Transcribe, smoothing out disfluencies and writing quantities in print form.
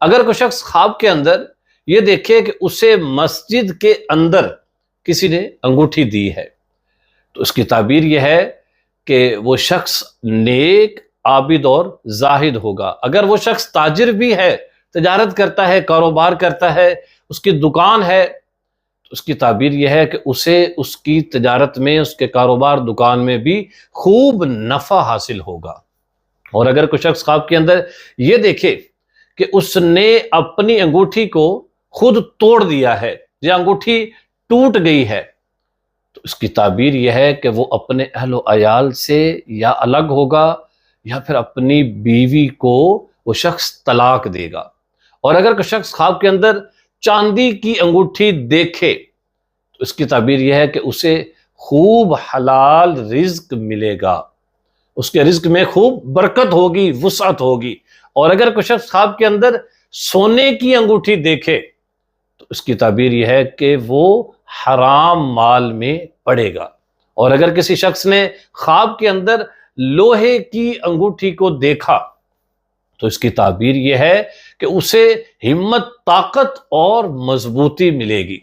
اگر کوئی شخص خواب کے اندر یہ دیکھے کہ اسے مسجد کے اندر کسی نے انگوٹھی دی ہے تو اس کی تعبیر یہ ہے کہ وہ شخص نیک، عابد اور زاہد ہوگا۔ اگر وہ شخص تاجر بھی ہے، تجارت کرتا ہے، کاروبار کرتا ہے، اس کی دکان ہے، تو اس کی تعبیر یہ ہے کہ اسے اس کی تجارت میں، اس کے کاروبار دکان میں بھی خوب نفع حاصل ہوگا۔ اور اگر کوئی شخص خواب کے اندر یہ دیکھے کہ اس نے اپنی انگوٹھی کو خود توڑ دیا ہے یا انگوٹھی ٹوٹ گئی ہے تو اس کی تعبیر یہ ہے کہ وہ اپنے اہل و عیال سے یا الگ ہوگا یا پھر اپنی بیوی کو وہ شخص طلاق دے گا۔ اور اگر کوئی شخص خواب کے اندر چاندی کی انگوٹھی دیکھے تو اس کی تعبیر یہ ہے کہ اسے خوب حلال رزق ملے گا، اس کے رزق میں خوب برکت ہوگی، وسعت ہوگی۔ اور اگر کوئی شخص خواب کے اندر سونے کی انگوٹھی دیکھے تو اس کی تعبیر یہ ہے کہ وہ حرام مال میں پڑے گا۔ اور اگر کسی شخص نے خواب کے اندر لوہے کی انگوٹھی کو دیکھا تو اس کی تعبیر یہ ہے کہ اسے ہمت، طاقت اور مضبوطی ملے گی۔